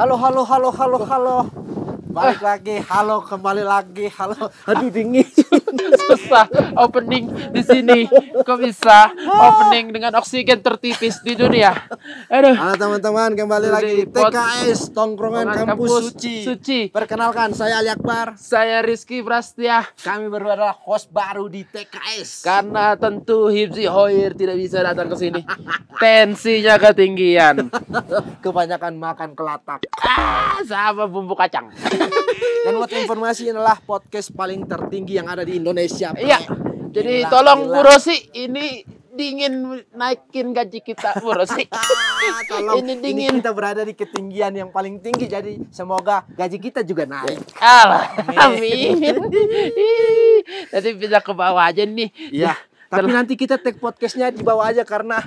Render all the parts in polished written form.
Halo, halo, halo, halo, halo. Balik lagi, halo, kembali lagi, halo. Aduh dingin. Susah opening di sini. Kok bisa opening dengan oksigen tertipis di dunia? Aduh. Halo teman-teman, kembali lagi di TKS Tongkrongan Kampus Suci. Perkenalkan, saya Ali Akbar. Saya Rizky Prastia. Kami berdua adalah host baru di TKS. Karena tentu Hibzi Hoir tidak bisa datang ke sini. Tensinya ketinggian. Kebanyakan makan kelatak. Sama bumbu kacang. Dan buat informasi inilah podcast paling tertinggi yang ada di Indonesia. Iya. Jadi tolong Bu Rosi, ini dingin naikin gaji kita, Bu Rosi. Tolong, ini dingin. kita berada di ketinggian yang paling tinggi, jadi semoga gaji kita juga naik. Amin. Nanti bisa ke bawah aja nih. Iya. Tapi nanti kita take podcastnya di bawah aja karena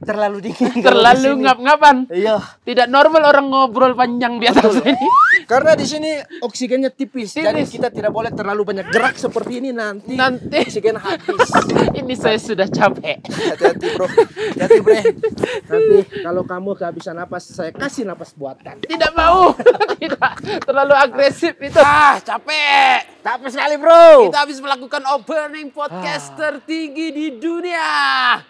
terlalu dingin. Terlalu ngap-ngapan. Iya. Tidak normal orang ngobrol panjang di atas ini. Karena di sini oksigennya tipis, jadi kita tidak boleh terlalu banyak gerak seperti ini nanti oksigen habis. Ini saya sudah capek. Hati-hati bro, hati-hati bre. Nanti kalau kamu kehabisan napas, saya kasih napas buatan. Tidak mau. Tidak. Terlalu agresif itu. Capek. Capek sekali bro. Kita habis melakukan opening podcast tertinggi di dunia.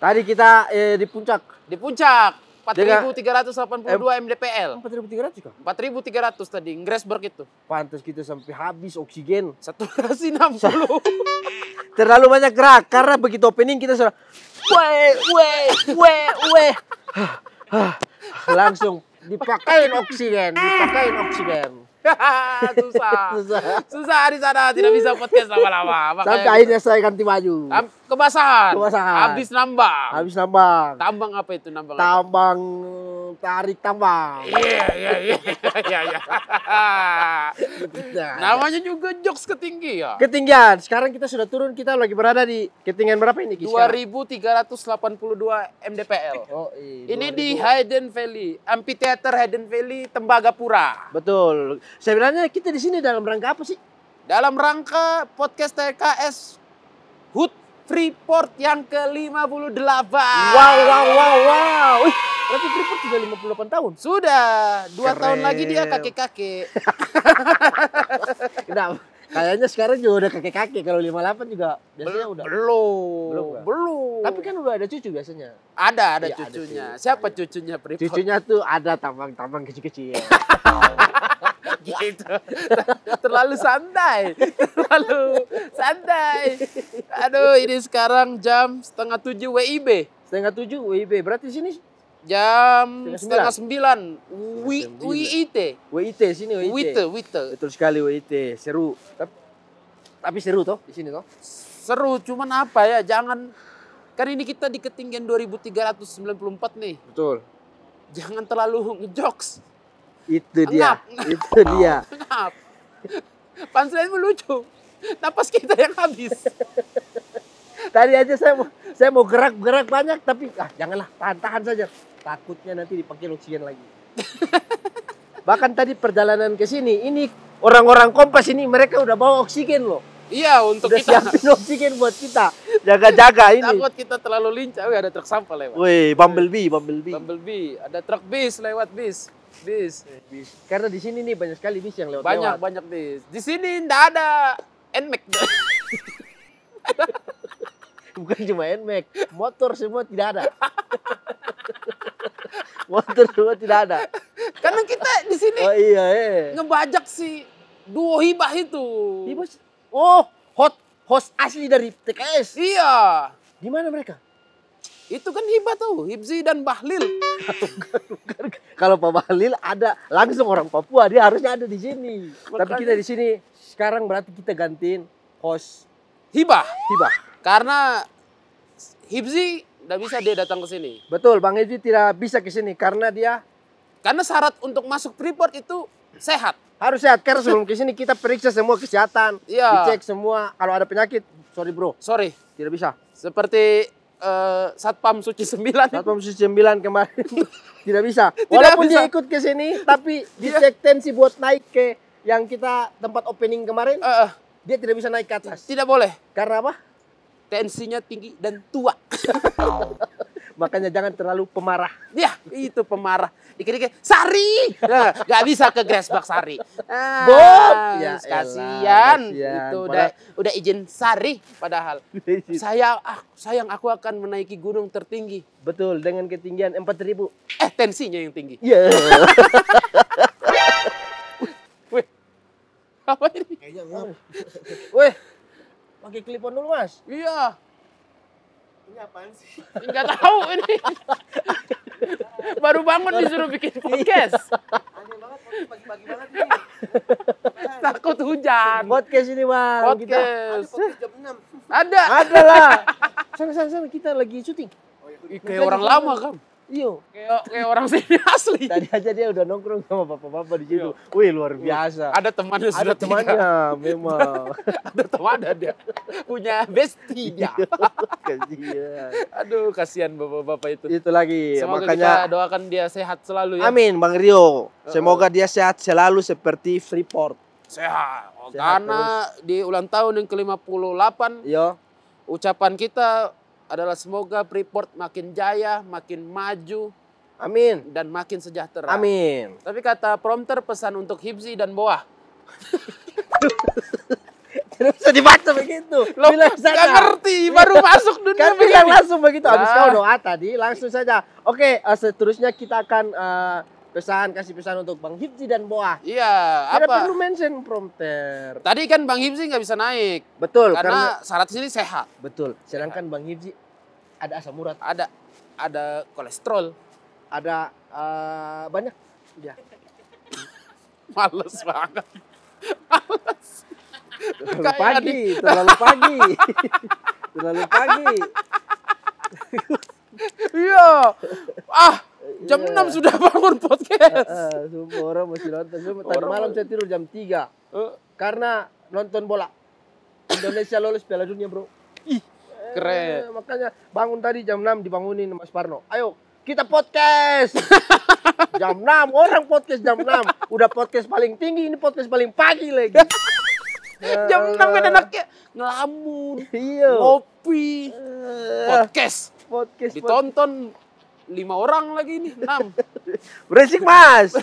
Tadi kita di puncak. Di puncak. 4.382 mdpl. 4.300 kok? 4.300 tadi, Grasberg itu. Pantas kita sampai habis oksigen. Saturasi 60. Terlalu banyak gerak, karena begitu opening kita sudah weh. Langsung dipakai oksigen. Susah di sana, tidak bisa podcast lama-lama. Sampai akhirnya saya ganti baju. Kebasahan. Habis nambang. Tambang apa itu nambang? Tambang tarik tambang. Iya. Namanya juga jokes ketinggi ya. Ketinggian. Sekarang kita sudah turun, kita lagi berada di ketinggian berapa ini? 2.382 mdpl. Oh, ini di Hayden Valley, Amphitheater Hayden Valley, Tembagapura. Betul. Sebenarnya kita di sini dalam rangka apa sih? Dalam rangka podcast TKS HUT Freeport yang ke-58. Wow. Wih, berarti Freeport sudah 58 tahun? Sudah. 2 Keren. tahun lagi dia kakek-kakek. Kenapa? Kayaknya sekarang juga udah kakek-kakek. Kalau 58 juga biasanya udah. Belum. Tapi kan udah ada cucu biasanya. Ada Iya, cucunya. ada Siapa cucunya Freeport? Cucunya tuh ada tambang-tambang kecil-kecil. Gitu. Terlalu santai. Aduh, ini sekarang jam 6:30 WIB. 6:30 WIB. Berarti sini jam 8:30 WIT. WIT sini WIT. WIT. Betul sekali WIT. Seru. Tapi seru toh di sini toh. Seru, cuman apa ya? Jangan, kan ini kita di ketinggian 2.394 nih. Betul. Jangan terlalu ngejokes. Itu dia. Ngap. Punchline lucu. Napas kita yang habis. Tadi aja saya mau gerak banyak, tapi janganlah, tahan saja. Takutnya nanti dipakai oksigen lagi. Bahkan tadi perjalanan ke sini, ini orang-orang Kompas ini mereka udah bawa oksigen loh. Iya, untuk udah kita. Siapin oksigen buat kita. Jaga-jaga ini. Takut kita terlalu lincah. Ada truk sampah lewat. Wih, Bumblebee. Ada truk bis lewat bis. Karena di sini nih banyak sekali bis yang lewat. Banyak bis. Di sini ndak ada NMAX. Bukan cuma NMAX, motor semua tidak ada. Motor semua tidak ada. Karena kita di sini ngebajak si duo Hibah itu. Hibah? Oh, host asli dari TKS. Iya. Di mana mereka? Itu kan Hibah tuh, Hibzi dan Bahlil. Bukan. Kalau Pak Bahlil ada langsung orang Papua, dia harusnya ada di sini. Makanya. Tapi kita di sini sekarang berarti kita gantiin host Hibah. Karena Hibzi nggak bisa dia datang ke sini. Betul, Bang Hibzi tidak bisa ke sini karena syarat untuk masuk Freeport itu sehat. Harus sehat, karena sebelum ke sini kita periksa semua kesehatan, dicek semua. Kalau ada penyakit, sorry, tidak bisa. Seperti Satpam Suci 9. Satpam Suci 9 kemarin tidak bisa. Walaupun dia ikut ke sini, tapi dicek tensi buat naik ke yang kita tempat opening kemarin, dia tidak bisa naik ke atas. Tidak boleh. Karena apa? Tensinya tinggi dan tua. Makanya jangan terlalu pemarah. Ya, itu pemarah. Dikit-dikit, Sari! Nah, gak bisa ke Grassberg Sari. Ah, Bob! Ya kasihan. elah, Itu kasihan. udah izin Sari padahal. Sayang aku akan menaiki gunung tertinggi. Betul, dengan ketinggian 4.000. Tensinya yang tinggi. Iya. Wih, apa ini? Kayaknya ngap. Weh, pakai clip-on dulu, Mas. Iya, Ini apaan sih? nggak tahu ini. Baru bangun disuruh bikin podcast. Aneh banget, pagi-pagi banget ini. Takut hujan. Podcast ini, Bang. Podcast. Podcast jam 6. Ada. Ada lah. Sana, kita lagi syuting. Kayak orang lama kan. Iyo. Kayak orang sini asli. Tadi aja dia udah nongkrong sama bapak-bapak di situ. Wih, luar biasa. Ada temannya Ada sudah temannya, memang. Ada temannya dia. Punya bestie dia. Kasihan. Aduh, kasihan bapak-bapak itu. Itu lagi, Semoga makanya kita doakan dia sehat selalu ya. amin, Bang Rio. Semoga dia sehat selalu seperti Freeport. Sehat. Sehat Karena di ulang tahun yang ke-58, Yo, ucapan kita adalah semoga Freeport makin jaya, makin maju, amin. dan makin sejahtera. Amin. Tapi kata prompter pesan untuk Hibzi dan Boah. Tidak bisa dibaca begitu. Lo Bilang gak saja. ngerti, baru masuk dunia Kan bilang begini. langsung begitu. Habis Lah. kau doa tadi, langsung saja. Oke, seterusnya kita akan kasih pesan untuk Bang Hibzi dan Boah. Iya, Tidak apa? perlu mention prompter. Tadi kan Bang Hibzi nggak bisa naik. Betul, Karena syarat sini sehat. betul. Sedangkan Bang Hibzi ada asam urat, Ada kolesterol. ada banyak. Ya. Males banget. Terlalu Kayak pagi, terlalu pagi. Terlalu pagi. Iya. Jam Iya. 6 sudah bangun podcast. Semua orang masih nonton. Tadi Orang malam saya tidur jam 3. Karena nonton bola. Indonesia lolos Piala Dunia, bro. Ih, keren. Makanya bangun tadi jam 6 dibangunin Mas Parno. Ayo, kita podcast. Jam 6, orang podcast jam 6. Udah podcast paling tinggi, ini podcast paling pagi lagi. Jam 6 kan enaknya ngelamun, Iya. ngopi, podcast. Podcast. Ditonton 5 orang lagi nih, 6. Berisik, Mas.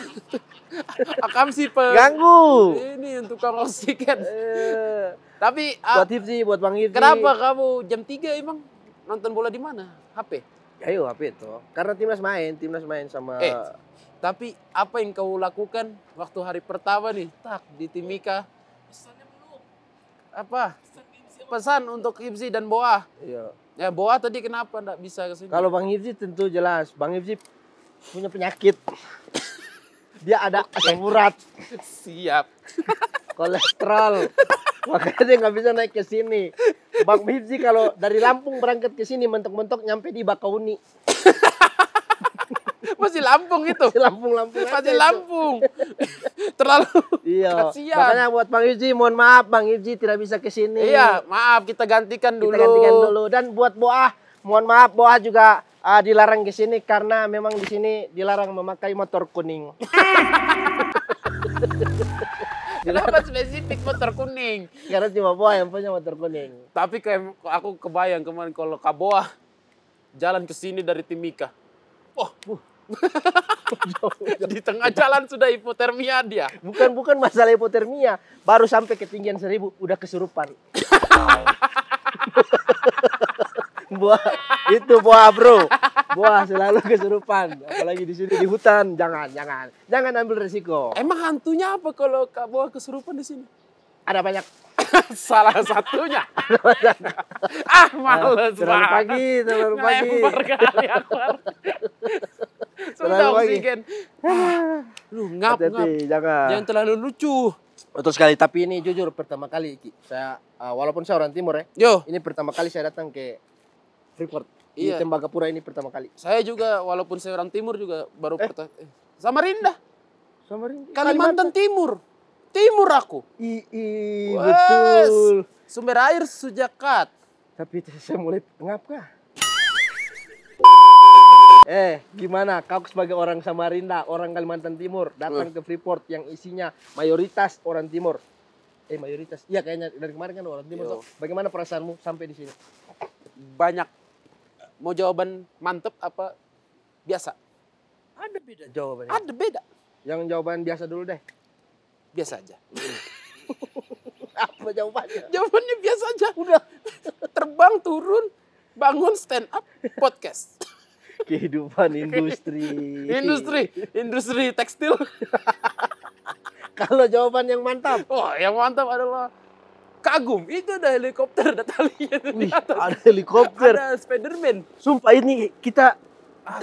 Akam sih Ganggu. ini untuk tukang oksigen. Eh, Tapi buat Hifzi, buat Bang Hifzi. kenapa kamu jam 3 emang nonton bola di mana? HP? Ayo, HP itu. Karena timnas main sama Tapi apa yang kau lakukan waktu hari pertama nih? Tak di Timika. Apa? Pesan untuk Hibzi dan Boah. Iya. Ya Boah tadi kenapa enggak bisa ke sini? Kalau Bang Hifzi tentu jelas. Bang Hifzi punya penyakit. Dia ada asam urat, Siap. kolesterol. Makanya dia nggak bisa naik ke sini. Bang Hifzi kalau dari Lampung berangkat ke sini mentok-mentok nyampe di Bakauni. Masih Lampung itu. Lampung aja Masih itu. Lampung. Terlalu Iya. kasihan. Makanya buat Bang Hifzi, mohon maaf Bang Hifzi tidak bisa ke sini. Iya, maaf kita gantikan dulu. Kita gantikan dulu. Dan buat Boah, mohon maaf Boah juga dilarang ke sini karena memang di sini dilarang memakai motor kuning. Kenapa spesifik motor kuning? Karena cuma Boah yang punya motor kuning. Tapi kayak aku kebayang kemarin kalau Kak Boah jalan ke sini dari Timika. Di tengah jalan sudah hipotermia dia. Bukan masalah hipotermia, baru sampai ketinggian 1000 udah kesurupan. Buah itu buah, bro. Buah selalu kesurupan, apalagi di sini di hutan. Jangan ambil resiko. Emang hantunya apa kalau Kak Boah kesurupan di sini? Ada banyak. Salah satunya. Males Terlalu banget. pagi. Ngelempar kali aku. Sudah Terlalu pagi. oksigen. Lu ngap. Hati-hati, jangan. Jangan terlalu lucu. Betul sekali, tapi ini jujur pertama kali Ki. Saya walaupun saya orang timur ya, Yo, ini pertama kali saya datang ke Freeport. Iya. Di Tembagapura ini pertama kali. saya juga walaupun saya orang timur juga baru pertama. Samarinda, Samarinda. Kalimantan Timur. Timur aku. Wes. Betul. Sumber air Sujakat. Tapi saya mulai ngap kah? Gimana? Kau sebagai orang Samarinda, orang Kalimantan Timur, datang ke Freeport yang isinya mayoritas orang Timur. Mayoritas. Iya kayaknya dari kemarin kan orang Timur. Yo. Tuh. Bagaimana perasaanmu sampai di sini? Banyak Mau jawaban mantep apa biasa? Ada beda jawabannya. Ada beda. Yang jawaban biasa dulu deh. Biasa aja. Apa jawabannya? Jawabannya biasa aja. Udah. Terbang, turun, bangun, stand up, podcast. Kehidupan industri. Industri tekstil. Kalau jawaban yang mantap. Wah, yang mantap adalah kagum. Itu ada helikopter, ada talinya tuh di Wih, atas. ada helikopter. Ada Spiderman. Sumpah ini kita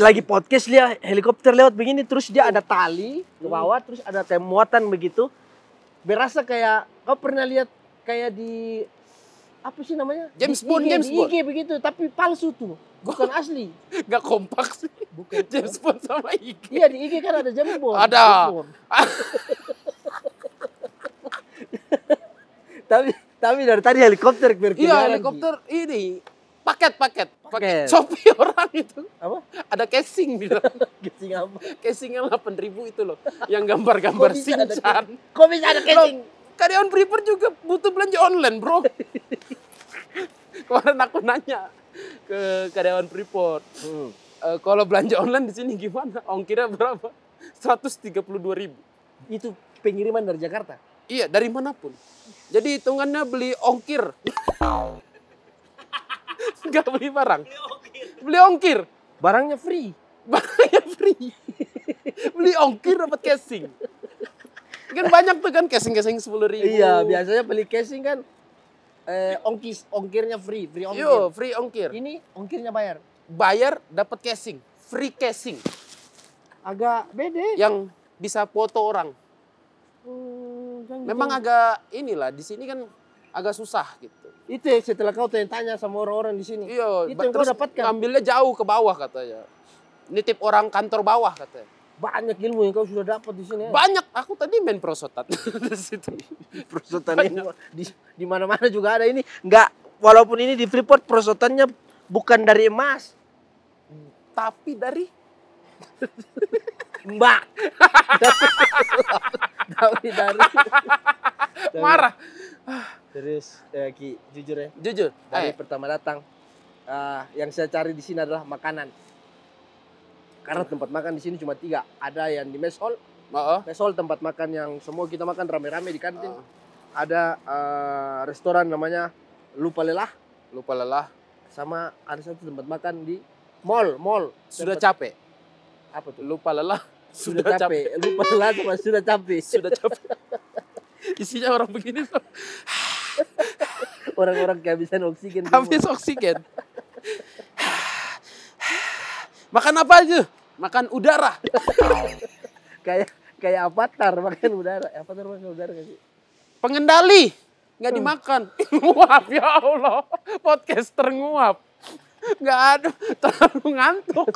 lagi podcast lihat helikopter lewat begini terus dia ada tali ke bawah terus ada muatan begitu. Berasa kayak kau pernah lihat kayak di apa sih namanya? James Di Bond, IG, James di Bond. IG begitu tapi palsu tuh. Bukan asli. Gak kompak sih. Bukan. James Bond sama IG. Iya di IG kan ada James Bond. Ada. James Bond. tapi dari tadi helikopter berkeliaran. Iya, helikopter ini paket. Paket. Shopee orang itu. Apa? Ada casing di dalam. Casing apa? Casing yang 8.000 itu loh. Yang gambar-gambar Kok bisa ada Shinchan. Kok bisa ada casing? Karyawan Freeport juga butuh belanja online, bro. Kemarin aku nanya ke karyawan Freeport. Kalau belanja online di sini gimana? Ongkirnya berapa? 132.000. Itu pengiriman dari Jakarta. Iya, dari manapun. Jadi hitungannya beli ongkir. Enggak beli barang. Beli ongkir. Barangnya free. Barangnya free. Beli ongkir dapat casing. Kan banyak tuh kan casing-casing 10.000. Iya, biasanya beli casing kan ongkirnya free ongkir. Yo, free ongkir. Ini ongkirnya bayar. Bayar dapat casing, free casing. Agak beda. Yang bisa foto orang. Memang agak inilah di sini kan agak susah gitu. Itu ya, setelah kau tanya sama orang-orang di sini. Iya, Itu yang kau terus dapatkan. ngambilnya jauh ke bawah katanya. Nitip orang kantor bawah katanya. Banyak ilmu yang kau sudah dapat di sini. Ya. Banyak. Aku tadi main prosotan di situ. Prosotan ini di mana-mana juga ada ini. Enggak, walaupun ini di Freeport prosotannya bukan dari emas, Tapi dari Mbak. Tapi dari marah. Terus Ki, jujur ya. Jujur. Dari pertama datang, yang saya cari di sini adalah makanan. Karena tempat makan di sini cuma 3. Ada yang di mess hall. Mess hall tempat makan yang semua kita makan rame-rame di kantin. Ada restoran namanya Lupa Lelah. Sama ada satu tempat makan di mall. Sudah capek. Apa tuh? Lupa lelah. Sudah capek. Lupa Lelah sama sudah capek. Sudah capek. Isinya orang begini tuh. Orang-orang kehabisan oksigen. semua. Habis oksigen. Makan apa aja? Makan udara. Kayak avatar makan udara. Avatar makan udara gak sih? Pengendali. Nggak dimakan. Nguap ya Allah. Podcaster nguap. Nggak ada. Terlalu ngantuk.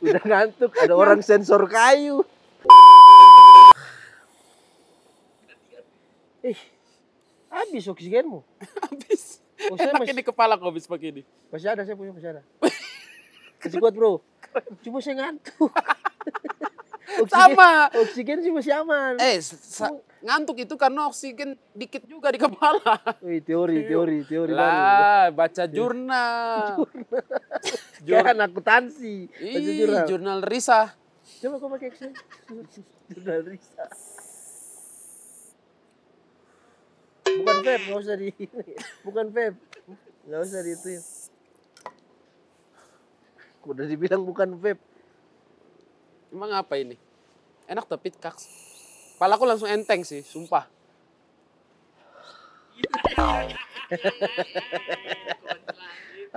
Udah ngantuk. Ada orang sensor kayu. Habis oksigenmu. Habis. Oh, saya Enak ini kepala kok habis pakai ini. Masih ada, saya punya masih ada. Masih kuat bro. Cuma saya ngantuk. Sama. Oksigen sih masih aman. Ngantuk itu karena oksigen dikit juga di kepala. Wih, teori baru. Lah, baca jurnal. Kayak akuntansi. Baca jurnal. Jurnal Risa. Coba kau pakai Excel. Jurnal Risa. Bukan vape, nggak usah di. Bukan vape, nggak usah di itu. Udah dibilang bukan vape. Emang apa ini? Enak tapi kaks. Palaku langsung enteng sih, sumpah.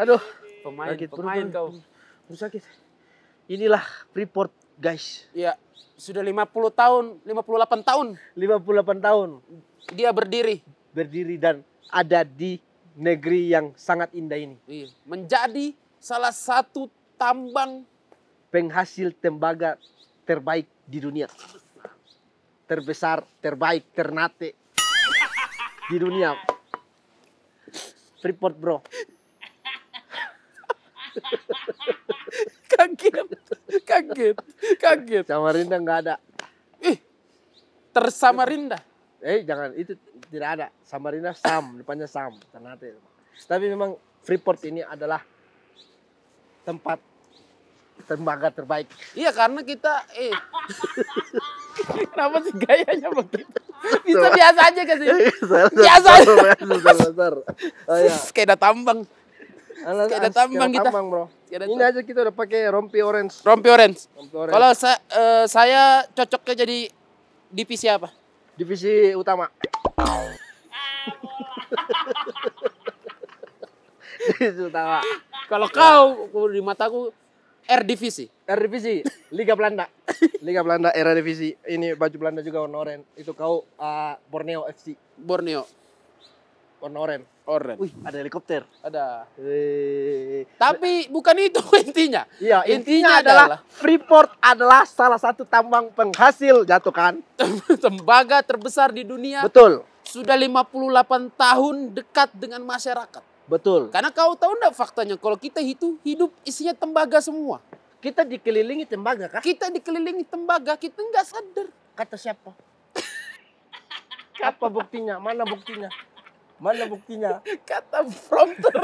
Aduh, Pemain sakit kau. Perut sakit. Inilah Freeport, guys. Iya, sudah 50 tahun, 58 tahun 58 tahun dia berdiri. dan ada di negeri yang sangat indah ini. Iya, menjadi salah satu tambang Penghasil tembaga terbaik di dunia. Terbesar, terbaik, ternate di dunia. Freeport, bro. Kaget. Samarinda nggak ada. Tersamarinda. Jangan, itu tidak ada. Samarinda Sam, depannya Sam, Ternate. Tapi memang Freeport ini adalah tempat tembaga terbaik. Iya, karena kita kenapa sih gayanya begitu? Bisa biasa aja gak sih? Biasa aja. Oh, iya. Kayak ada tambang. Kayak ada tambang kita. Tambang, bro. Kayak ada Ini aja kita udah pakai rompi orange. rompi orange. Rompi orange. Kalau saya cocoknya jadi divisi apa? Divisi utama. Divisi utama. Kalau kau di mataku R divisi. R divisi, Liga Belanda. Liga Belanda era divisi. Ini baju Belanda juga warna oranye. Itu kau Borneo FC. Borneo. Warna oranye. Orange. Wih, ada helikopter. Ada. Wih. Tapi bukan itu intinya. Iya, Intinya intinya adalah Freeport adalah salah satu tambang penghasil jatuh kan? tembaga terbesar di dunia. Betul. Sudah 58 tahun dekat dengan masyarakat. Betul. Karena kau tahu enggak faktanya kalau kita itu hidup isinya tembaga semua. Kita dikelilingi tembaga kah? Kita dikelilingi tembaga, kita nggak sadar. Kata siapa? Apa buktinya? Mana buktinya? Mana buktinya? Kata prompter.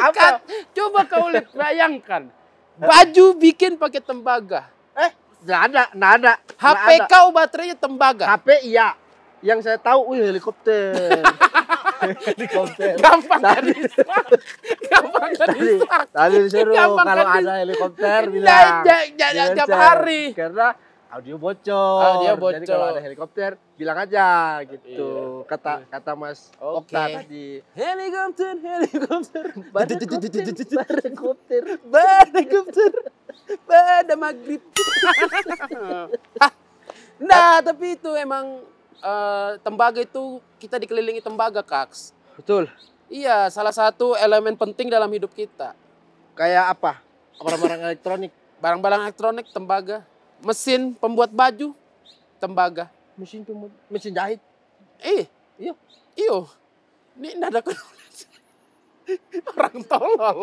Apa? Coba kau lihat, bayangkan. Baju bikin pakai tembaga. Nggak ada, nggak ada. HP Nggak ada. kau baterainya tembaga. HP iya. Yang saya tahu, helikopter. Helikopter. Gampang kan diserang. Gampang kan diserang. Tadi disuruh Gampang kalau kan ada helikopter Nah, bilang. tiap hari. Karena audio bocor. Audio bocor. Jadi kalau ada helikopter bilang aja gitu. Iya. Kata Mas Oke. Okta tadi. Helikopter. Helikopter. Pada maghrib. Nah, tapi itu emang tembaga itu kita dikelilingi tembaga, Kaks. Betul. Iya, salah satu elemen penting dalam hidup kita. Kayak apa? Barang-barang elektronik. Barang-barang elektronik, tembaga. Mesin pembuat baju, tembaga. Mesin jahit. Iyo. Ini nggak ada knowledge. Orang tolol.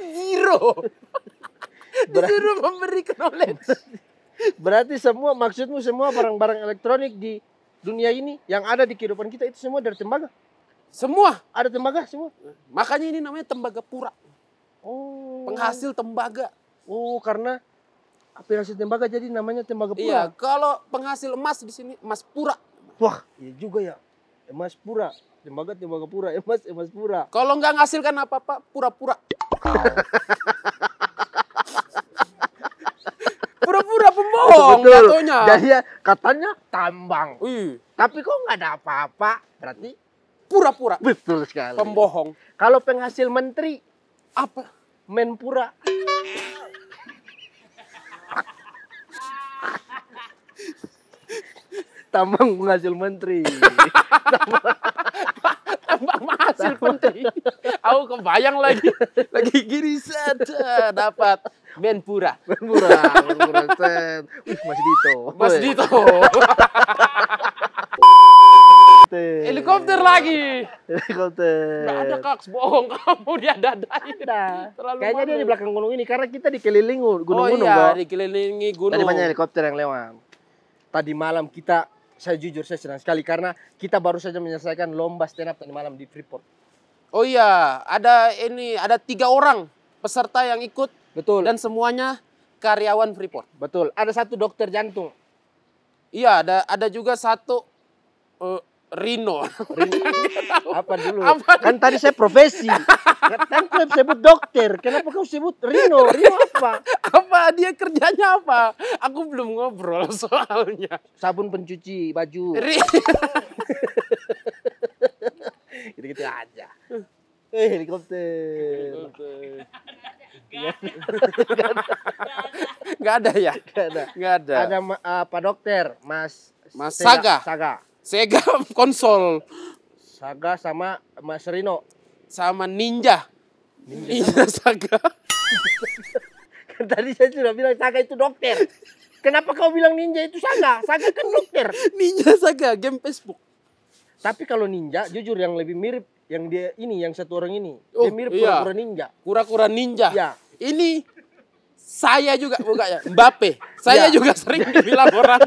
Zero. Disuruh memberi knowledge. Berarti maksudmu semua barang-barang elektronik di dunia ini yang ada di kehidupan kita itu semua dari tembaga? Semua. Ada tembaga semua? Makanya ini namanya tembaga pura. Oh. Penghasil tembaga. Oh, karena penghasil tembaga jadi namanya tembaga pura. Iya, kalau penghasil emas di sini emas pura. Wah, iya juga ya. Emas pura. Tembaga pura. Emas pura. Kalau nggak ngasilkan apa-apa, pura-pura. Pura-pura pembohong jatuhnya. Jadi ya, katanya tambang. Wih, Tapi kok nggak ada apa-apa. Berarti pura-pura. betul sekali. Pembohong. Kalau penghasil menteri, Apa? menpura. Tambang penghasil menteri. Tambang menghasil menteri. Aku kebayang lagi gini saja dapat menpura. Menpura set. Wih, Mas Dito. Mas Dito. Helikopter lagi. Helikopter. Nggak ada, Kaks, bohong kamu, dia dadain. Ada. Terlalu Kayaknya dia malu. di belakang gunung ini karena kita dikelilingi gunung-gunung, Oh iya, bro. dikelilingi gunung. Tadi banyak helikopter yang lewat. Tadi malam saya jujur saya senang sekali karena kita baru saja menyelesaikan lomba stand up tadi malam di Freeport. Oh iya, ada 3 orang peserta yang ikut Betul. dan semuanya karyawan Freeport. Betul. Ada satu dokter jantung. Iya, ada juga satu Rino. Apa dulu? Apa? Kan tadi saya profesi. Kan saya sebut dokter. Kenapa kau sebut Rino? Rino apa? Apa dia kerjanya apa? Aku belum ngobrol soalnya. Sabun pencuci baju. Gitu-gitu aja. Helikopter. Nggak ada ya? Nggak ada. Nggak ada. Ada Pak Dokter, Mas Saga. Saga. Sega konsol Saga sama Mas Rino. sama Ninja. Ninja Saga. Kan tadi saya sudah bilang Saga itu dokter. Kenapa kau bilang Ninja itu Saga? Saga kan dokter. Ninja Saga game Facebook. Tapi kalau Ninja jujur yang lebih mirip yang dia ini, yang satu orang ini. Oh, Dia mirip iya. pura-pura ninja. Kura-kura ninja. Ya. Ini saya juga buka ya, Mbappe. Saya Ya. juga sering dibilang orang.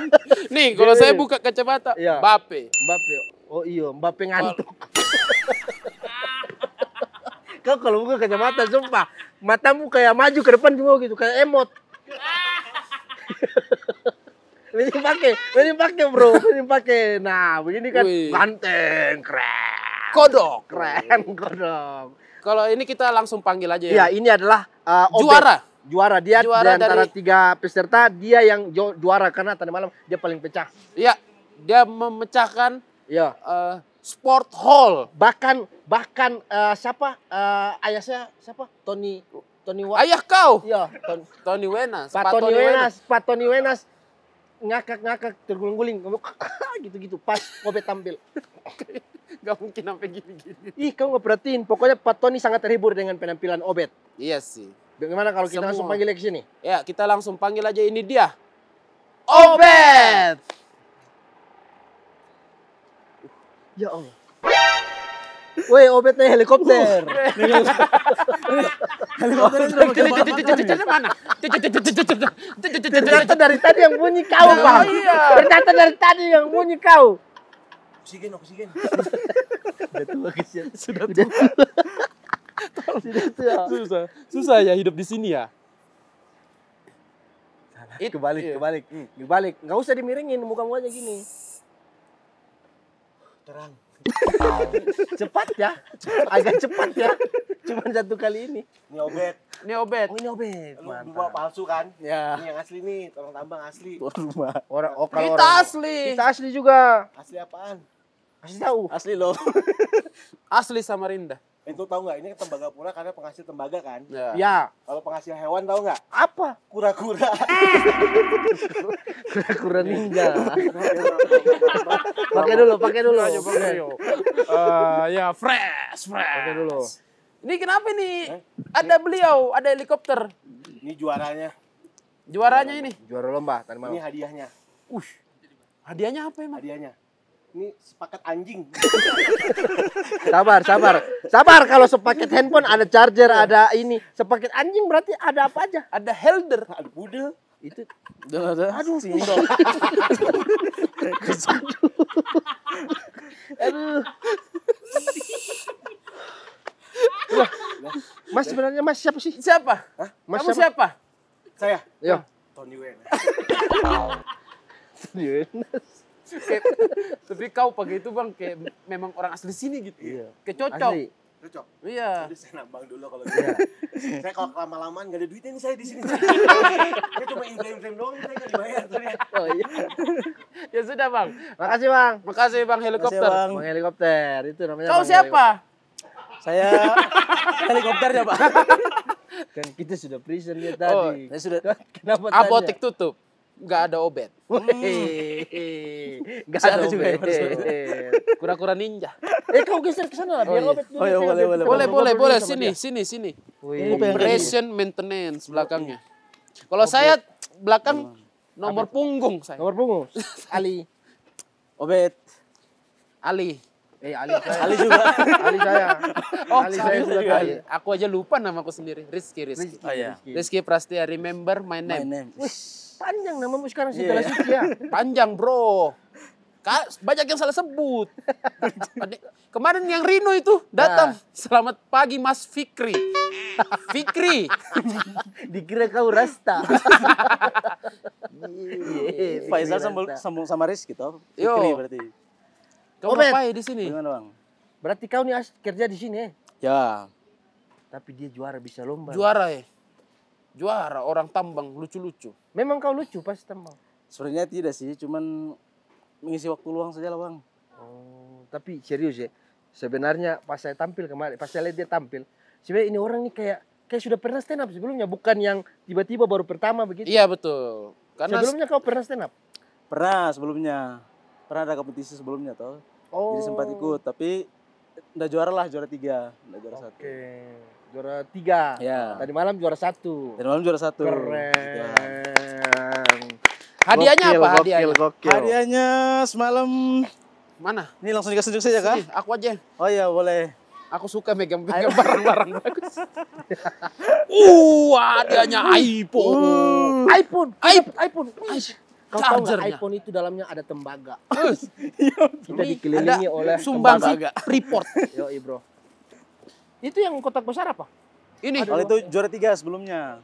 Nih, kalau saya buka kacamata, Ya. Mbappe. Mbappe. Oh iya, Mbappe ngantuk. Kau kalau buka kacamata, sumpah. Matamu kayak maju ke depan semua gitu, kayak emot. Ini pakai bro, ini pakai. Nah, begini kan Wih. ganteng, keren. Kodok. Keren, kodok. Kalau ini kita langsung panggil aja Iya, ya. ini adalah Obed. Juara. Juara dia Juara di antara dari- 3 peserta, dia yang juara karena tadi malam dia paling pecah. Iya, dia memecahkan Iya. sport hall. Bahkan siapa ayahnya siapa? Tony Ayah kau, Iya, Tony Wenas. Pak Tony Wenas ngakak terguling-guling gitu-gitu pas Obed tampil. Gak mungkin sampai gini-gini. Ih, kau nggak perhatiin. Pokoknya Pak Tony sangat terhibur dengan penampilan Obed. Iya sih. Bagaimana kalau kita Semua. langsung panggil ke sini? Ya, kita langsung panggil aja, ini dia. Obed! Ya Allah. Woi, Obed naik helikopter. Helikopter mana? Ternyata dari tadi yang bunyi kau, Bang. Iya. Ternyata dari tadi yang bunyi kau. Oksigen. Udah tua kesian. Sudah Sudah tua. Susah ya hidup di sini ya. Kebalik. Nggak usah dimiringin muka-mukanya gini. Terang. Cepat ya. Agak cepat ya. Cuman 1 kali ini. Ini Obed. Ini Obed. Oh, ini Obed. Lu dua palsu kan? Ya. Ini yang asli nih, tolong tambang asli. Kalau Kita orang- asli. Kita asli juga. Asli apaan? Kasih tahu. Asli loh. Asli Samarinda. Itu tahu nggak? Ini kan Tembagapura karena penghasil tembaga kan? Ya. Ya. Kalau penghasil hewan tahu nggak? Apa? Kura-kura. Kura-kura ninja. Pakai dulu. Ya, fresh. Pakai dulu. Ini kenapa nih? Ada beliau, ada helikopter. Ini juaranya. Juaranya ini. Juara lomba tadi Ini malam. hadiahnya. Hadiahnya apa emang? Hadiahnya. Ini sepaket anjing. Sabar. Kalau sepaket handphone ada charger, ada ini. Sepaket anjing berarti ada apa aja? Ada helder. Ada pudel. Itu. Aduh, Aduh. Lah, Mas sebenarnya Mas siapa sih? Siapa? Mas Kamu siapa? Saya. Yo. Tony Wenas. Tapi kau pakai itu bang, kayak memang orang asli sini gitu. Iya. Kayak cocok. Asli. Cocok. Iya. Jadi saya nambang dulu kalau gitu. Iya. Saya kalau lama-lamaan nggak ada duitnya nih saya di sini. Saya cuma frame doang, saya nggak dibayar. Sorry. Oh iya. Ya sudah bang. Makasih Bang. Makasih bang helikopter. Bang. Bang helikopter itu namanya. Kau Bang siapa? Saya helikopternya, Pak. helikopter. Kan kita sudah prison dia tadi. Saya sudah Kenapa Apotek tutup. Nggak ada Obed. Enggak Saya ada ada juga juga yang harus Kura-kura ninja. Kau geser ke sana lah biar Oh, iya. Obed dulu. Oh, iya, Saya boleh, ngobrol Boleh. dulu sama Sini. dia. Ini Wih. pengen- Operation maintenance belakangnya. Kalau saya belakang nomor punggung saya. Nomor punggung. Ali. Obed. Ali. Ali saya. Ali juga. Ali saya. Oh, Ali saya sudah juga. kali. Aku aja lupa namaku sendiri. Rizky. Oh iya. Rizky Prastia, remember my My name. name. Panjang namamu sekarang Iya. setelah Suci ya. Panjang bro. Banyak yang salah sebut. Kemarin yang Rino itu datang. Selamat pagi Mas Fikri. Fikri. Dikira kau Rasta. Faisal sambung sama Rizky toh. Yo. Fikri berarti. Kau Obed. ngapain di sini? Gimana, Bang? Berarti kau nih kerja di sini ya? Ya. Tapi dia juara bisa lomba. Juara ya. Juara orang tambang lucu-lucu. Memang kau lucu pas tembang. Sebenarnya tidak sih, cuman mengisi waktu luang saja lah, Bang. Oh, tapi serius ya. Sebenarnya pas saya tampil kemarin, pas saya lihat dia tampil, sebenarnya ini orang nih kayak sudah pernah stand up sebelumnya, bukan yang tiba-tiba baru pertama begitu. Iya betul. Karena Sebelumnya kau pernah stand up? Pernah sebelumnya. Pernah ada kompetisi sebelumnya toh. Oh. Jadi sempat ikut, tapi enggak juara lah, juara 3, enggak juara 1. Oke. Juara 3. Ya. Tadi malam juara 1. Dan malam juara 1. Keren. hadiahnya Gokil, apa gokil, hadiahnya? gokil. Hadiahnya semalam Mana? ini langsung dikasih tunjuk saja kah? Ih, aku aja. Oh iya, boleh. Aku suka megang-megang barang-barang bagus. hadiahnya iPhone. iPhone. iPhone. Kau tahu nggak Chargernya. iPhone itu dalamnya ada tembaga. Kita Ini dikelilingi ada oleh sumbangsi tembaga. Freeport. Yo, bro. Itu yang kotak besar apa? Ini Kalau itu juara 3 sebelumnya.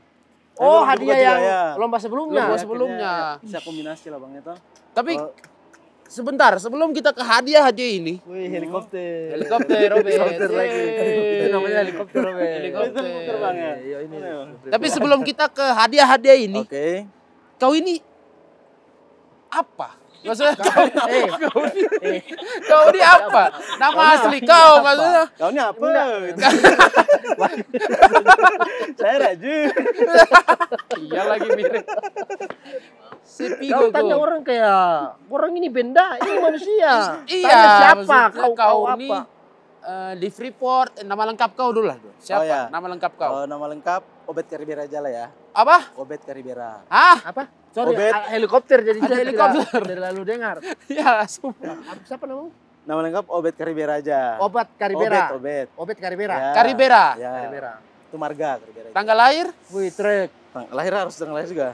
Oh, Saya belum hadiah buka yang juga, ya. lomba sebelumnya. Lomba sebelumnya. Bisa kombinasi lah bang itu. tapi Oh. sebentar sebelum kita ke hadiah ini. Wih, helikopter. Helikopter, Robert. Helikopter lagi. Yeay. Itu namanya helikopter, Robert. Helikopter. Helikopter, Bang, ya? Iya, ini. Mana, Bang? Tapi sebelum kita ke hadiah-hadiah ini, Oke. kau ini apa? Maksudnya kau ini apa? Nama asli kau maksudnya. Kau ini apa? Saya Raju. Iya lagi mirip. Kau tanya orang kayak, orang ini benda, ini manusia. Iya, Tanya siapa? maksudnya Kau ini apa? di Freeport, nama lengkap kau dulu lah. Siapa? Oh, ya. Nama lengkap kau. Kalau nama lengkap Obed Karibera aja lah ya. Apa? Obed Karibera. Hah? Apa? Sorry, Obed. helikopter jadi Ada saya helikopter. tidak terlalu dengar. Ya, sumpah. Siapa namamu? Nama lengkap Obed Karibera aja. Obat Karibera. Obed. Obet Karibera. Ya. Karibera. Ya. Karibera. Itu marga Karibera. Tanggal lahir? Wih, trek. Lahir harus tanggal lahir juga.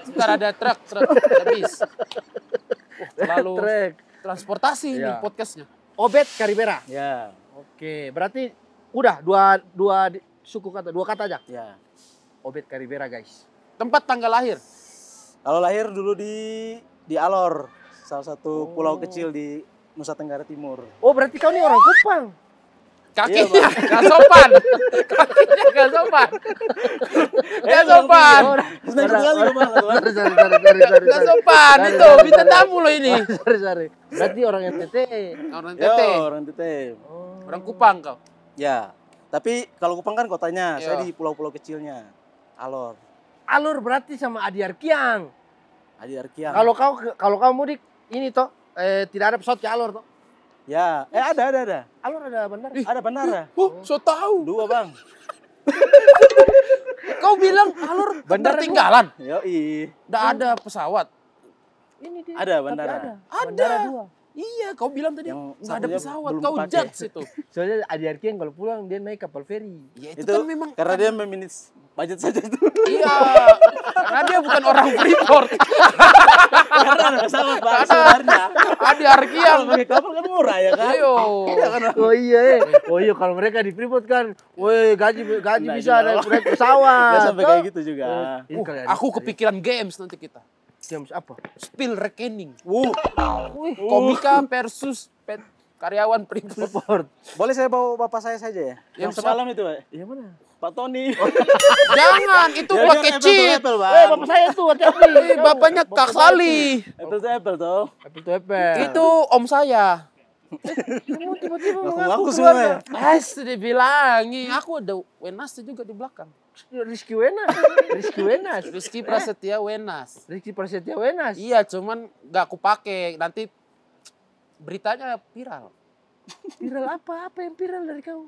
Sebentar ada truk, ada bis. Terlalu Trek. transportasi ini Iya. podcastnya. Obet Karibera. Ya. Oke, berarti udah dua suku kata, dua kata aja. Ya. Obet Karibera, guys. Tempat tanggal lahir? Kalau lahir dulu di Alor, salah satu pulau kecil di Nusa Tenggara Timur. Oh, berarti kau ini orang Kupang. Kakinya Iya, gak sopan. Kakinya gak sopan. Gak sopan. Senang sekali Bang. Sorry. Gak sopan. Itu bintang tamu loh ini. Sorry. Berarti orang NTT. Orang Yo, Tete. orang Tete. Orang Kupang kau. Ya. Tapi kalau Kupang kan kotanya, Iya. saya di pulau-pulau kecilnya. Alor, Alur berarti sama Adi Arkiang. Adi Arkiang. Kalau kamu mudik ini toh tidak ada pesawat ke Alur toh. Ya, ada. Alur ada bandara. Ada bandara. So tahu. 2 Bang. Kau bilang alur Bandara tertinggalan. Yoi. Nggak ada pesawat. Ini dia. Ada tapi bandara. Ada. Bandara 2. Iya, kau bilang tadi Yang nggak ada satunya pesawat. belum Kau kepake. judge itu. Soalnya Adi Arkiang kalau pulang dia naik kapal feri. Ya itu, Itu kan memang karena dia meminus budget saja itu. iya, karena dia bukan orang Freeport. Karena ada pesawat Bang sebenarnya. Adi Arkiang. Kalau pakai kapal kan murah ya kan? Ayo. Oh iya, Oh iya kalau mereka di Freeport kan, woi gaji Nggak bisa juga. naik pesawat. Nggak sampai toh. kayak gitu juga. Ini kali Aku kepikiran games nanti kita. James apa? Spill Reckoning. Wih, Komika versus karyawan Freeport. Freeport. Boleh saya bawa bapak saya saja ya? Yang siapa? semalam itu, Pak. Yang mana? Pak Tony. Jangan, itu Dia pakai bilang cheat. apple to apple, Bang. Bapak saya tuh hati-hati. Bapaknya Kak Sali. Apple to apple tuh. Apple to apple. Itu om saya. Kamu tiba-tiba Ngaku-ngaku mengaku semua ya. Dibilangi. Aku ada Wenas juga di belakang. Rizky Wenas. Rizky Wenas. Rizky Prasetya Wenas. Rizky Prasetya Wenas. Iya, cuman nggak aku pakai. Nanti beritanya viral. Viral apa? Apa yang viral dari kamu?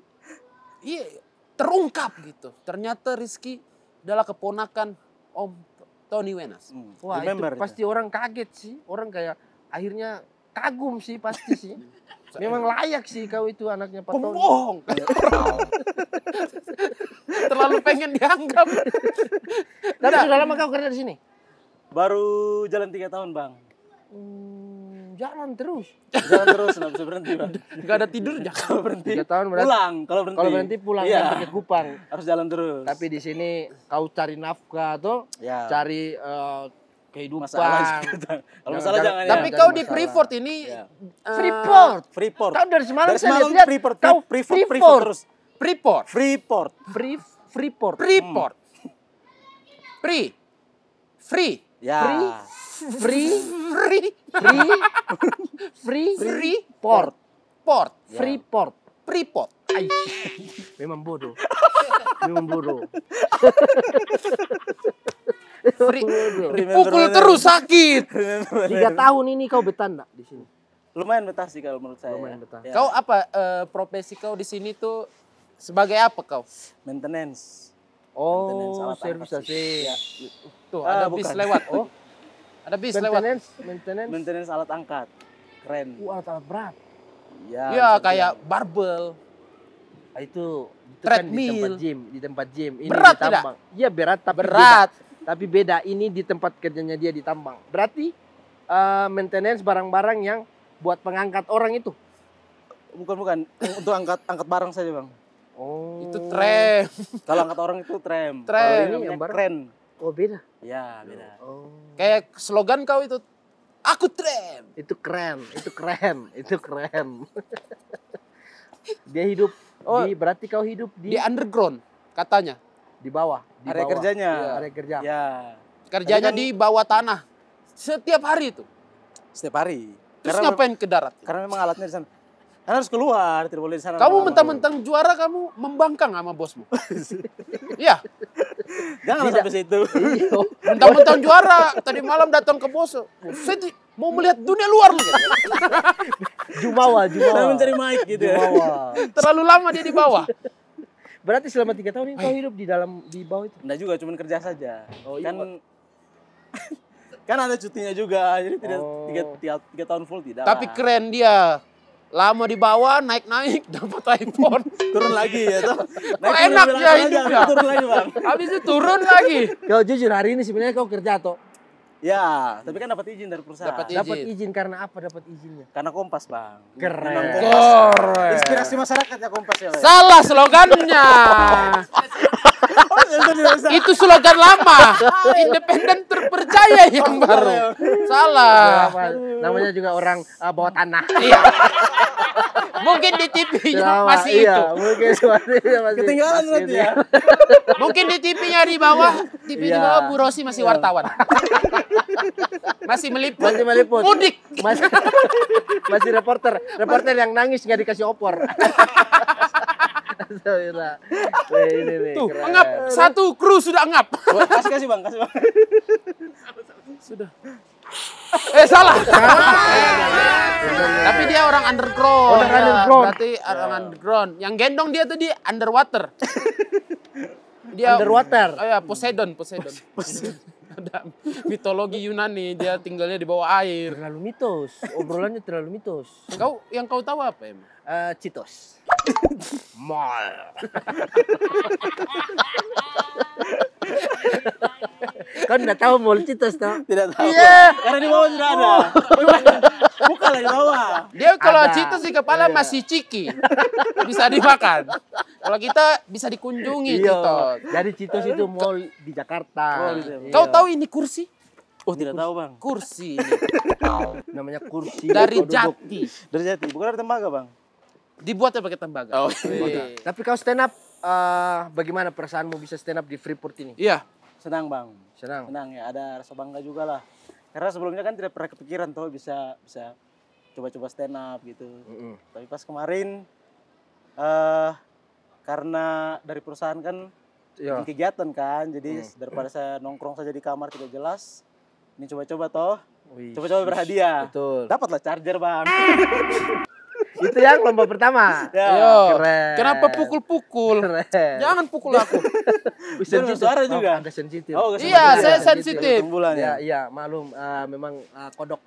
Iya, terungkap gitu. Ternyata Rizky adalah keponakan Om Tony Wenas. Wah, Remember itu pasti orang kaget sih. Orang kayak akhirnya kagum sih pasti sih. Memang layak sih kau itu anaknya Pak Tony. Pembohong. Terlalu pengen dianggap. Tapi sudah lama kau kerja di sini? Baru jalan 3 tahun, Bang. Jalan terus. Jalan terus, nggak bisa berhenti, Bang. Gak ada tidurnya. Kalau berhenti, 3 tahun berarti. pulang. Kalau berhenti, Kalau berhenti pulang Iya. kan pakai Kupang. Harus jalan terus. Tapi di sini kau cari nafkah tuh, ya. cari kehidupan. Masalah. Kalau masalah jangan ya. Tapi Jangan kau di masalah. Freeport ini Ya. Freeport. Freeport. Kau dari semalam Dari saya semalam lihat Freeport, kau Freeport terus. Freeport. Freeport. Freeport. Freeport. Free. Ya. Free port. Port. Freeport. Freeport. Ai. Memang bodoh. Memang bodoh. Free. Remember, Dipukul terus sakit. 3 tahun ini kau betah enggak di sini? Lumayan betah sih kalau menurut saya. Lumayan betah. Ya. Kau apa profesi kau di sini tuh sebagai apa kau? Maintenance. Oh, Salah servis tangkap sih. AC. Ya. Tuh ada bis bukan. lewat. Oh. Ada bis lewat. Maintenance. Maintenance alat angkat. Keren. Alat berat. Ya, Iya, bisa kayak bilang. barbel. Itu kan di Treadmill. tempat gym. Ini Berat di tambang. Iya berat tapi Berat. beda. Tapi beda, ini di tempat kerjanya dia di tambang. Berarti maintenance barang-barang yang buat pengangkat orang itu. Bukan. Untuk angkat barang saja, Bang. Oh. Itu tram. Kalau angkat orang itu tram. Tram. Kalau ini Yang namanya baru? keren. Oh beda. Ya, beda. Oh. Kayak slogan kau itu, aku tram. Itu keren, itu keren, itu keren. Dia hidup Oh. berarti kau hidup Di underground katanya. di bawah. Di Area bawah. kerjanya. Area kerja. Ya, Kerjanya Tapi kan- di bawah tanah. Setiap hari itu. setiap hari. Terus Karena ngapain ke darat? Karena memang alatnya di sana. Karena harus keluar, tidak boleh di sana. Kamu lama-lama. mentang-mentang juara, kamu membangkang sama bosmu. Iya, Jangan sampai situ. Iya. mentang-mentang juara. Tadi malam datang ke bos. Saya mau melihat dunia luar. Loh. Jumawa, Saya Jumawa. mencari mic gitu ya. Jumawa. Terlalu lama dia di bawah. Berarti selama 3 tahun ini kau hidup di bawah itu. Enggak juga, cuman kerja saja. Oh, iya, Kan kan ada cutinya juga, jadi tidak Oh. tiga tahun full tidak. Tapi lah. keren dia. Lama di bawah, naik-naik, dapat iPhone. Turun lagi ya toh. Kok enak ya hidupnya? Turun lagi bang. Habis itu turun lagi. Kau jujur hari ini sebenarnya kau kerja atau Ya, tapi kan dapat izin dari perusahaan. Dapat dapat Izin. izin karena apa dapat izinnya? Karena Kompas bang. Keren. Memang Kompas. Keren. Inspirasi masyarakat ya Kompas ya. Bang? Salah slogannya. Itu slogan lama. Independen terpercaya yang baru. Salah. Apa? Namanya juga orang bawah tanah. Iya. Mungkin di TV-nya Sama, masih iya, itu. mungkin masih Ketinggalan masih berarti itu ya. Mungkin di TV-nya di bawah. TV di Iya. bawah Bu Rosi masih wartawan. Masih meliput. Masih meliput. Mudik. Masih, masih reporter yang nangis nggak dikasih opor. Astagfirullah. Ini nih, Tuh, keren. ngap. Satu kru sudah ngap. Kasih bang, kasih bang. Sudah. Salah. Tapi dia orang underground. Orang Ya, underground. Berarti orang underground. Yang gendong dia tuh di underwater. Dia Underwater? Oh ya, Poseidon. Ada mitologi Yunani, dia tinggalnya di bawah air. Terlalu mitos, obrolannya terlalu mitos. Yang kau tahu apa emang? Citos. Mall. Kau nggak tahu mall Citos toh? Tidak tahu. Iya. Karena di bawah sudah ada. Bukan lah di bawah. Dia kalau Ada. Citos di kepala Iya. masih ciki. Bisa dimakan. Kalau kita bisa dikunjungi Citos. Jadi Citos itu mall di Jakarta. Oh, gitu. Iya. Kau tahu ini kursi? Oh tidak tahu bang. Kursi ini. Namanya kursi Dari kau duduk. jati. Dari Jati, bukan dari Tembaga bang. Dibuatnya pakai tembaga. Oh, Wih. Tapi kau stand up, bagaimana perasaanmu bisa stand up di Freeport ini? Iya. Senang bang. Senang. Senang ya, ada rasa bangga juga lah. Karena sebelumnya kan tidak pernah kepikiran tuh bisa coba-coba stand up gitu. Mm-mm. Tapi pas kemarin karena dari perusahaan kan Iya. bikin kegiatan kan, jadi daripada saya nongkrong saja di kamar tidak jelas, ini coba-coba toh, Wih, coba-coba berhadiah. Betul. Dapatlah charger bang. Itu yang lomba pertama. Ya. Yo. Keren. Kenapa pukul-pukul? Keren. Jangan pukul aku. Sensitif. suara juga. Anda sensitif. Oh, Iya, sensitif. saya sensitif. Tumbulan Ya, ya. iya, maklum, memang kodok.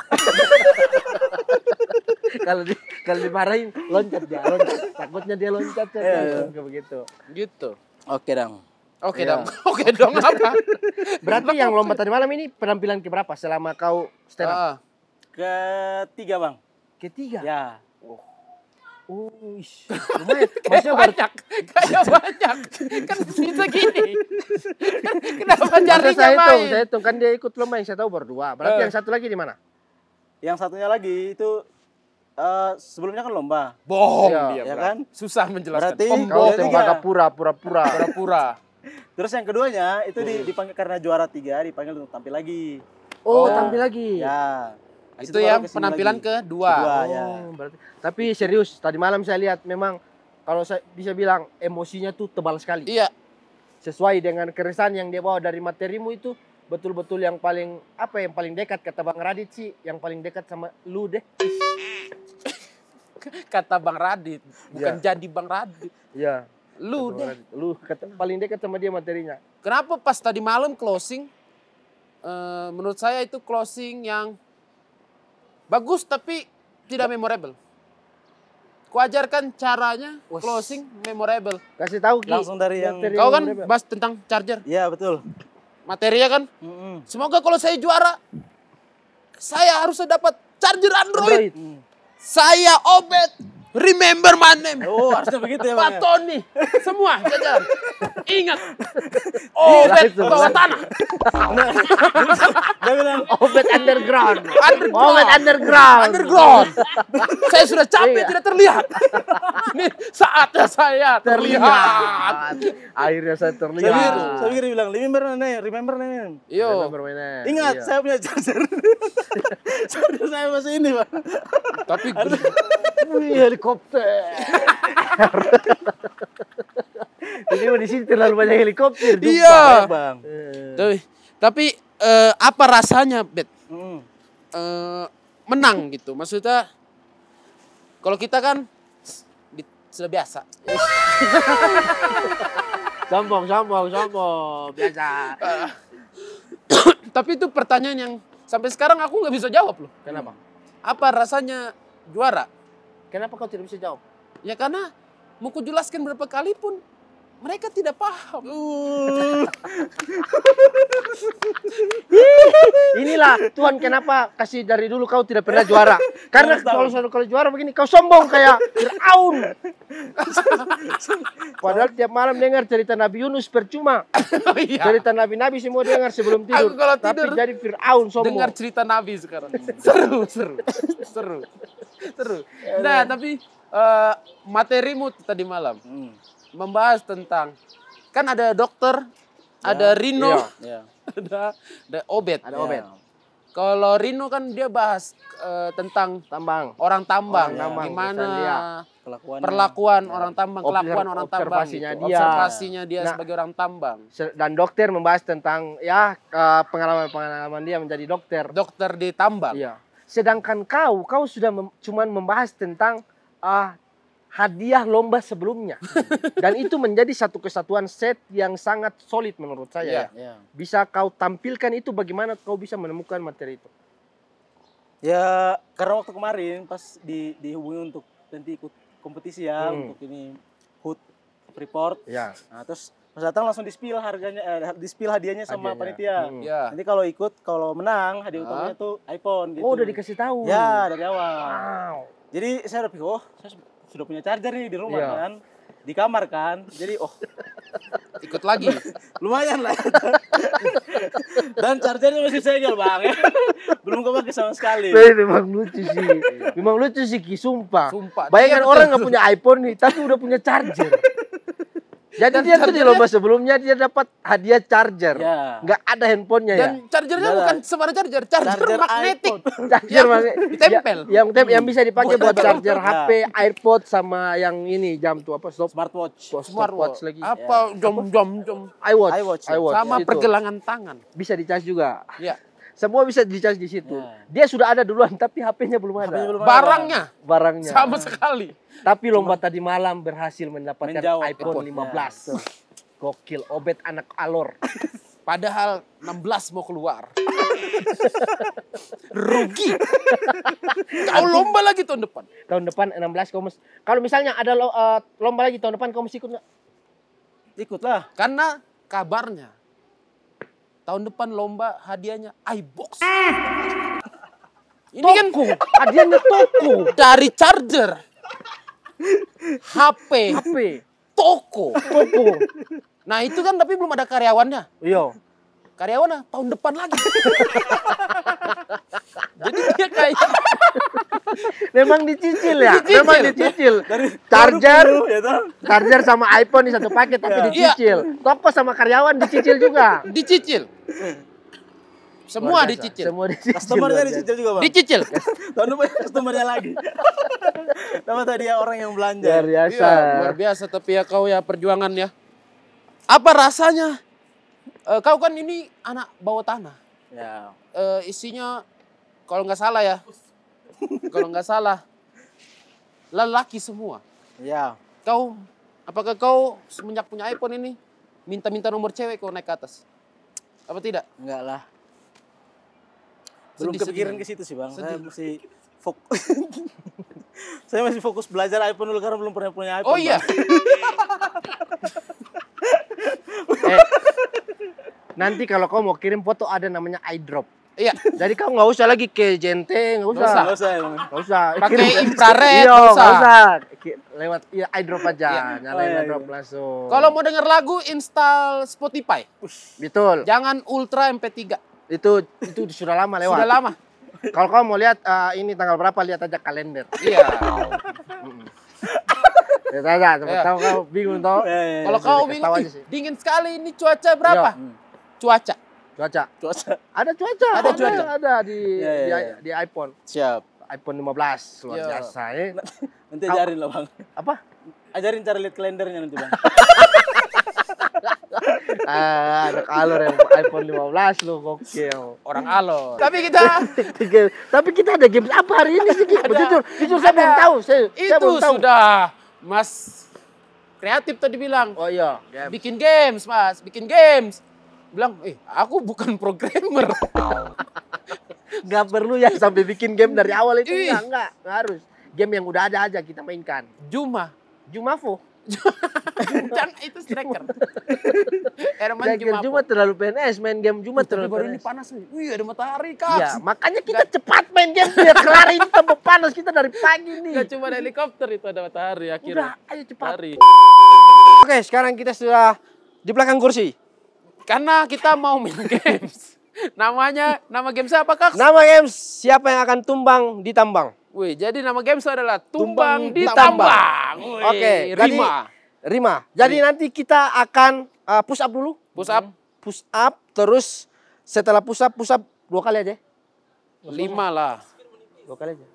kalau dimarahin loncat dia, loncat. Takutnya dia loncat Iya. kayak begitu. Gitu. Oke dong. Oke Iya. dong. Oke dong apa? Berarti yang lomba tadi malam ini penampilan keberapa selama kau stand up? Ah, Ketiga bang. Ketiga. Ya. Oh, ish. Lumayan. Maksudnya baru banyak. Kayak banyak. Kan bisa gini. Kenapa Masa jarinya saya main? hitung kan dia ikut lomba yang saya tahu baru 2. Berarti yang satu lagi di mana? Yang satunya lagi itu sebelumnya kan lomba, Bohong Iya. dia. ya Bro. kan? Susah menjelaskan. Berarti Kau Bohong. tembaga pura-pura. Pura-pura. Terus yang keduanya itu dipanggil karena juara 3 dipanggil untuk tampil lagi. Oh, Oh. tampil lagi. Ya. Habis Itu baru yang kesini penampilan lagi. kedua. Kedua. Oh, ya. berarti. Tapi serius, tadi malam saya lihat memang kalau saya bisa bilang emosinya tuh tebal sekali. Iya. Sesuai dengan keresahan yang dia bawa dari materimu itu betul-betul yang paling dekat kata Bang Radit sih, yang paling dekat sama lu deh. Kata Bang Radit. Bukan Iya. jadi Bang Radit. Iya. Lu Bang deh. Radit. Lu paling dekat sama dia materinya. Kenapa pas tadi malam closing? Menurut saya itu closing yang bagus tapi tidak memorable. Kuajarkan caranya closing memorable. Kasih tahu Ki. Langsung dari yang- materi Kau kan memorable. bahas tentang charger. Iya betul. Materinya kan. Mm-mm. Semoga kalau saya juara, saya harus dapat charger Android. Android. Saya Obet Remember my name. Oh, harusnya begitu ya, Pak Bang. Tony. Semua jajaran. Ingat. Obet bawah tanah. Dia bilang, Obet underground. Underground. Obet underground. Underground. Saya sudah capek Iya. tidak terlihat. Ini saatnya saya terlihat. Akhirnya saya saya terlihat. pikir dia bilang, remember name. Yo. Permainan. Ingat, Iya. saya punya charger. Charger saya masih ini, Pak. Tapi Wih, helikopter. Jadi di sini terlalu banyak helikopter. jumpa. Iya. Bang. tapi apa rasanya, Bet? Hmm. Menang gitu. Maksudnya kalau kita kan sudah biasa. Sombong. Biasa. Tapi itu pertanyaan yang sampai sekarang aku nggak bisa jawab loh. Kenapa? Apa rasanya juara? Kenapa kau tidak bisa jawab? Ya karena mau kujelaskan berapa kali pun mereka tidak paham. Inilah Tuhan kenapa kasih dari dulu kau tidak pernah juara. Karena kalau satu kali juara begini kau sombong kayak Fir'aun. Padahal tiap malam dengar cerita Nabi Yunus percuma. Oh, iya. Cerita Nabi-Nabi semua dengar sebelum tidur. Aku kalau Tapi tidur, jadi Fir'aun sombong. dengar cerita Nabi sekarang. Seru. Nah, tapi materimu tadi malam membahas tentang kan ada dokter, ada Rino, Ya. ada Obet. Ada Obet. Kalau Rino kan dia bahas tentang Tambang. orang tambang, Orang tambang, gimana kesan dia. perlakuan orang tambang, kelakuan orang tambang, Observasinya gitu. dia. Observasinya dia Nah, sebagai orang tambang. Dan dokter membahas tentang ya pengalaman dia menjadi dokter. Dokter di tambang. Iya. Sedangkan kau sudah cuman membahas tentang hadiah lomba sebelumnya. Dan itu menjadi satu kesatuan set yang sangat solid menurut saya. Iya. Ya. Bisa kau tampilkan itu bagaimana kau bisa menemukan materi itu? Ya, karena waktu kemarin pas dihubungi untuk nanti ikut kompetisi ya, untuk ini HUT report. Ya. Nah, terus pas datang langsung di-spill harganya, di-spill hadiahnya sama panitia. Ya. Nanti kalau menang hadiah utamanya tuh iPhone gitu. Oh, udah dikasih tahu. Ya, dari awal. Wow. Jadi saya udah pikir, saya sudah punya charger nih di rumah Iya. kan. Di kamar kan. Jadi Ikut lagi. lumayan lah. Dan chargernya masih segel, Bang. Belum kepake sama sekali. Tapi memang lucu sih. Memang lucu sih Ki, sumpah. Sumpah. Bayangkan Dia orang nggak punya iPhone nih, tapi udah punya charger. Jadi dia tuh di lomba sebelumnya dia dapat hadiah charger. Ya. Nggak ada handphonenya ya. Dan chargernya Udah. bukan sembarang charger magnetik. Charger ditempel. yang bisa dipakai buat charger Ya. HP, AirPod sama yang ini jam tuh apa? Smartwatch. Stopwatch lagi. Apa jom. iWatch. Sama Itu. pergelangan tangan. Bisa dicas juga. Ya. Semua bisa dicas di situ. Ya. Dia sudah ada duluan tapi HP-nya belum ada. HP-nya belum ada. Barangnya Barangnya. sama sekali. Tapi lomba tadi malam berhasil mendapatkan Menjawab. iPhone 15. Gokil, Obet anak alor. Padahal 16 mau keluar. Rugi. Kau lomba lagi tahun depan. Tahun depan 16 kamu. Kalau misalnya ada lomba lagi tahun depan kamu ikut nggak? Ikutlah. Karena kabarnya tahun depan lomba hadiahnya iBox. Ini kan Hadiahnya toko. dari charger, HP, toko. Nah itu kan tapi belum ada karyawannya. Iya. Karyawannya tahun depan lagi. Jadi dia kayak Memang dicicil ya. Dicicil. Memang dicicil. Dari Charger, ya toh? charger sama iPhone di satu paket tapi dicicil. Toko sama karyawan dicicil juga. dicicil. Semua Luar biasa. dicicil. Semua dicicil. Customernya luar biasa. dicicil juga, Bang. Dicicil. Tahun depan customernya lagi. Dapat hadiah orang yang belanja. Luar biasa. Iya, luar biasa tapi ya kau ya perjuangan ya. Apa rasanya? Kau kan ini anak bawah tanah. Ya. Isinya kalau nggak salah ya. Kalau nggak salah lelaki semua. Ya. Apakah kau semenjak punya iPhone ini minta nomor cewek kau naik ke atas? Apa tidak? Enggak lah. Belum Sedih-sedih. kepikiran ke situ sih, Bang. Saya Sedih. masih fokus. Saya masih fokus belajar iPhone dulu karena belum pernah punya iPhone. Oh iya. Nanti kalau kau mau kirim foto ada namanya iDrop. Iya. Jadi kau nggak usah lagi ke jente, nggak usah. Nggak usah emang. Nggak usah. Pakai infrared, Iya, nggak usah. nggak usah. Lewat iya, iDrop aja, Iya. nyalain Oh, iya, iDrop iya. langsung. Kalau mau denger lagu, install Spotify. betul, Jangan Ultra MP3. itu sudah lama lewat. Sudah lama. Kalau kau mau lihat ini tanggal berapa, lihat aja kalender. Iya. Lihat aja, Iya. tahu kau bingung tau. Kalau kau kasih bingung, tahu "Ih, aja sih." dingin sekali ini cuaca berapa? Iya. Cuaca. Cuaca. Cuaca. Ada cuaca. Ada cuaca. Ada di, Iya, iya, iya. di iPhone. Siap. iPhone 15 luar Iya. biasa ya. Nanti ajarin lah bang. Apa? Ajarin cara lihat kalendernya nanti bang. Ada kalor yang iPhone 15 lo gokil. Orang alor. Tapi kita Tapi kita ada game apa hari ini sih? Jujur saya belum tahu. Saya itu belum tahu. sudah Mas kreatif tadi bilang. Oh iya, game. Bikin games, Mas. Bikin games. Bilang, aku bukan programmer. Nggak perlu ya sampai bikin game dari awal itu. Ih. Nggak harus. Game yang udah ada aja kita mainkan. Juma. Jumafo. Jangan itu striker. Herman Jagir Juma. Jumat terlalu PNS, main game Jumat Tapi terlalu baru ini PNS. panas nih. Wih, ada matahari, Kak. Iya, makanya kita cepat main game biar kelar ini tambah panas kita dari pagi nih. Gak cuma ada helikopter itu ada matahari Udah, akhirnya. ayo cepat. Matahari. Oke, sekarang kita sudah di belakang kursi. Karena kita mau main games. Nama game siapa, Kak? Nama games siapa yang akan tumbang ditambang? Wih, jadi nama games adalah Tumbang Tumbang Ditambang. Wih, Oke, jadi Rima. Rima. Jadi nanti kita akan push up dulu. Push up Push up, terus setelah push up 2 kali aja. 5 lah. 2 kali aja.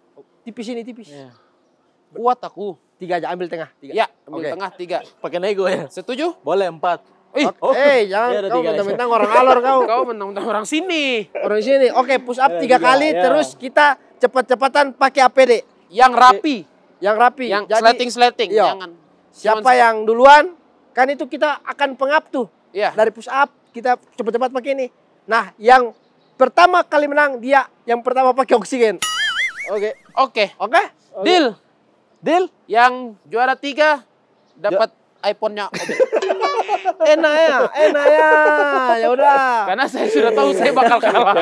Tipis ini, tipis. Iya. Kuat aku. 3 aja, ambil tengah. 3. Ya, ambil Oke. tengah 3. Pakai nego ya. Setuju? Boleh 4. Ih, Jangan Iya, ada kau 3 aja. mentang-mentang orang alor kau. kau menang-menang orang sini. Orang sini. Oke, push up Ada 3 tiga, kali, ya. terus kita cepat-cepatan pakai APD. Yang rapi. Yang rapi. Yang Jadi, sleting-sleting. iya. Jangan. siapa yang duluan, kan itu kita akan pengap tuh. Iya. Dari push up, kita cepat-cepat pakai ini. Nah, yang pertama kali menang, dia yang pertama pakai oksigen. Oke. Oke. Oke? Deal. Deal? Yang juara 3 dapat iPhone-nya Obet. Enak ya. Ya udah. Karena saya sudah tahu saya bakal kalah.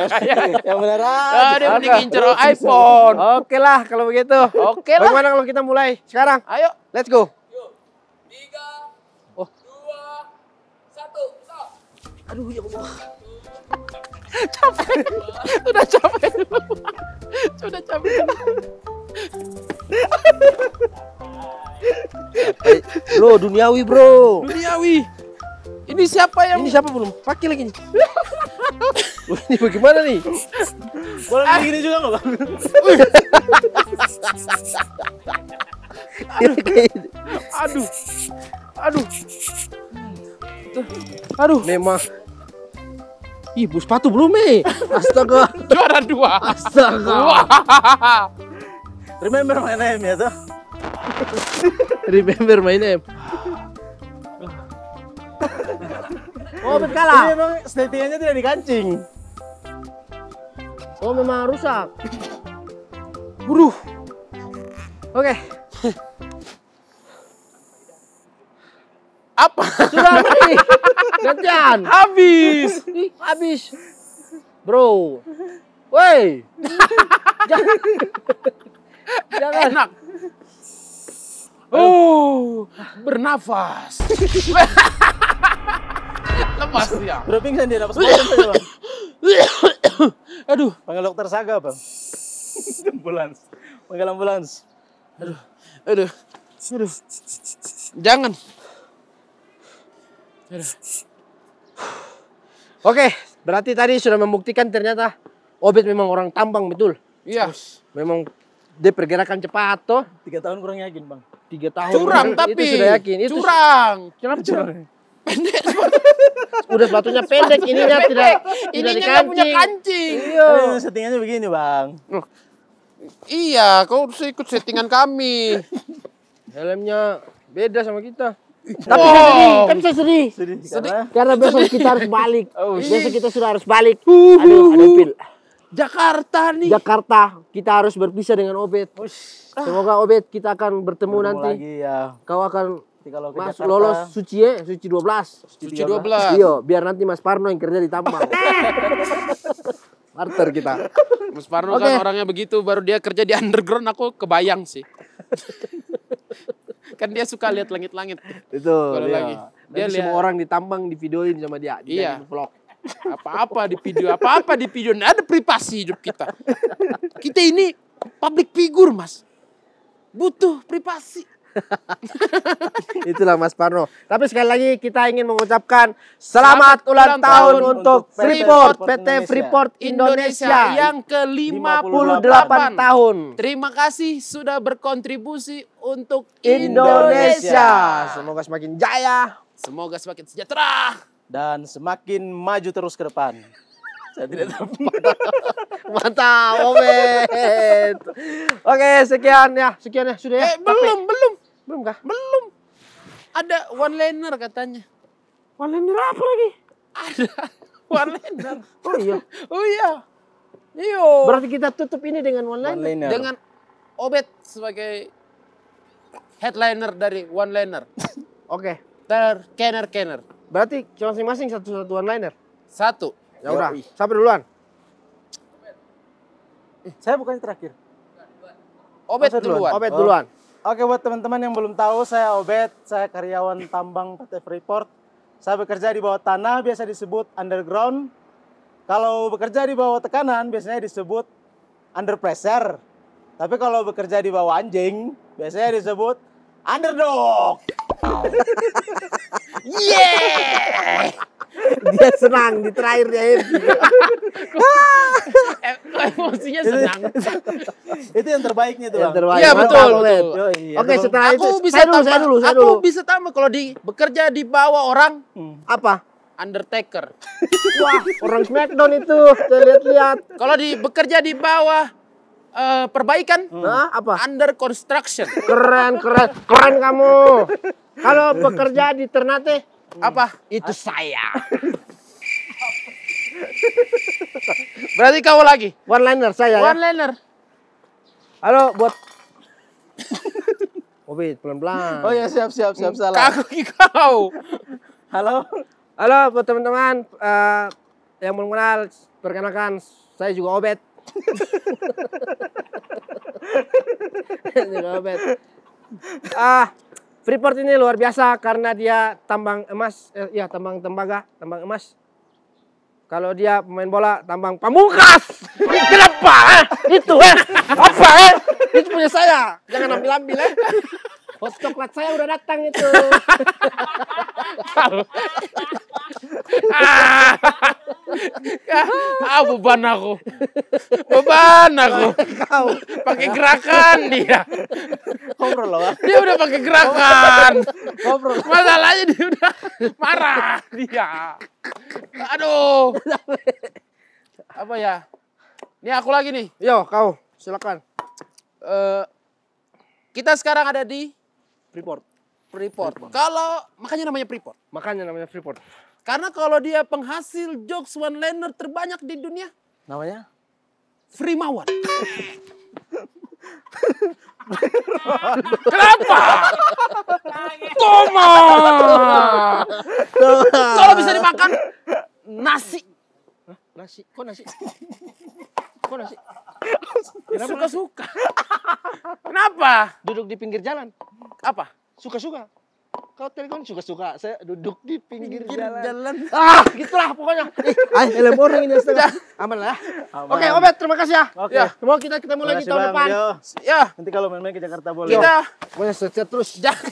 Yang benar aja. Dia mending ngincer iPhone. Oke lah kalau begitu. Oke lah. Bagaimana kalau kita mulai sekarang? Ayo. Let's go. 3, 2, 1, stop. Aduh, ya Allah. Capek. Sudah capek. Sudah capek. Bro, duniawi bro. Duniawi. Ini siapa yang Ini siapa belum? Pakai lagi nih. Wah, ini bagaimana nih? Boleh gini juga nggak bang? Aduh. Aduh. Aduh. Memang. Ih, bu sepatu belum Astaga. Juara 2. Astaga. Wah. Remember my name ya tuh. Remember my name. Oh, Ini kalah. emang settingannya tidak dikancing. Oh, memang rusak. Buruh. Oke. Apa? Sudah nih. Gantian. Habis. Ih, habis. Bro. Woi. Jangan. Enak. Oh, bernafas. Lepas dia. Udah pingsan dia dapat semua tadi bang. Aduh. Panggil dokter Saga bang. Ambulans. Panggil ambulans. Aduh. Jangan. Oke, berarti tadi sudah membuktikan ternyata Obet memang orang tambang betul. Iya. Memang dia pergerakan cepat toh. 3 tahun kurang yakin bang. 3 tahun. Curang tapi. Itu sudah yakin. Itu Curang. Kenapa curang? Udah sepatunya pendek, ininya tidak Ininya nggak dikancing. punya kancing. Iya. Tapi settingannya begini bang. Iya, kau harus ikut settingan kami. Helmnya beda sama kita. Wow. Tapi saya sedih. Sedih. Karena besok kita harus balik. Oh, Besok kita sudah harus balik. Aduh, pil. Jakarta nih. Jakarta, kita harus berpisah dengan Obet. Semoga Obet kita akan bertemu nanti. lagi ya. Kau akan Nanti kalau ke masuk Jakarta, lolos suci ya, suci 12. Suci 12. Iya, biar nanti Mas Parno yang kerja di tambang. Barter kita. Mas Parno Oke. kan orangnya begitu, baru dia kerja di underground aku kebayang sih. Kan dia suka lihat langit-langit. Itu Kalau dia. lagi. Dia Nanti semua lihat. orang ditambang di videoin sama dia. Iya. Dijadiin vlog. Apa-apa di video, nggak ada privasi hidup kita. Kita ini public figure, Mas. Butuh privasi. Itulah Mas Parno. Tapi sekali lagi kita ingin mengucapkan selamat ulang tahun untuk Freeport, PT Freeport Indonesia yang ke-58 58 tahun. Terima kasih sudah berkontribusi untuk Indonesia. Semoga semakin jaya. Semoga semakin sejahtera. Dan semakin maju terus ke depan. Saya tidak tahu. Mantap, Obet. Oke, sekian ya. Sudah ya. Belum. Belum kah? Belum. Ada one liner katanya. One liner apa lagi? Ada one liner. Oh iya. Oh iya. Iyo. Berarti kita tutup ini dengan one liner. One-liner. Dengan Obet sebagai headliner dari one liner. Oke. Kenner. Berarti masing-masing satu one liner. Satu. Ya udah. Yoi. Siapa duluan? Saya bukan yang terakhir. Obet Masa duluan? duluan. Obet duluan. Oke, buat teman-teman yang belum tahu, saya Obet, saya karyawan tambang PT Freeport. Saya bekerja di bawah tanah, biasa disebut underground. Kalau bekerja di bawah tekanan, biasanya disebut under pressure. Tapi kalau bekerja di bawah anjing, biasanya disebut underdog. Yeah! Dia senang di terakhir dia happy. Emosinya senang. Itu yang terbaiknya tuh, Yang Bang. terbaik. Iya, Mantap, betul, Obet. betul. Yoi, Oke, itu, Bang. setelah itu Aku bisa saya tambah. dulu. Aku bisa tambah kalau bekerja di bawah orang Apa? Undertaker. Wah, orang Smackdown itu. Saya lihat-lihat. Kalau bekerja di bawah perbaikan Nah, apa? under construction. Keren kamu. Kalau bekerja di Ternate, Apa? itu saya. Berarti kau lagi. One liner saya ya. One liner. Halo buat Obet, pelan-pelan. Oh ya, siap salah. Kaki kau. Halo. Halo buat teman-teman yang belum kenal, perkenalkan saya juga Obet. Juga Obet. Freeport ini luar biasa karena dia tambang emas, tambang tembaga, tambang emas. Kalau dia pemain bola, tambang pamungkas. Kenapa? Itu apa? Itu punya saya. Jangan ambil-ambil ya. Hot coklat saya udah datang itu. Beban aku. Beban aku. Kau. Pakai gerakan dia. Ngobrol loh, Bang. Dia udah pakai gerakan. Ngobrol. Masalahnya dia udah marah dia. Aduh. Apa ya? Ini aku lagi nih. Yo, kau silakan. Kita sekarang ada di Freeport. Kalau makanya namanya Freeport. Makanya namanya Freeport. Karena kalau dia penghasil jokes one liner terbanyak di dunia, Namanya? Freemawan. Kenapa? Toma. Kalau bisa dimakan nasi. Nasi. Kok nasi? Kok nasi? Suka-suka. Kenapa? Duduk di pinggir jalan. Apa? Suka-suka. Kau tadi kan suka-suka. Saya duduk di pinggir jalan. Jalan. Gitulah pokoknya. Helm orang ini setengah. Aman lah ya. Aman. Oke, Obet, terima kasih ya. Oke. Ya. Semoga kita ketemu lagi Makasih, tahun Bang. depan. Yo. Ya, Nanti kalau main-main ke Jakarta boleh. kita Pokoknya sehat terus. jangan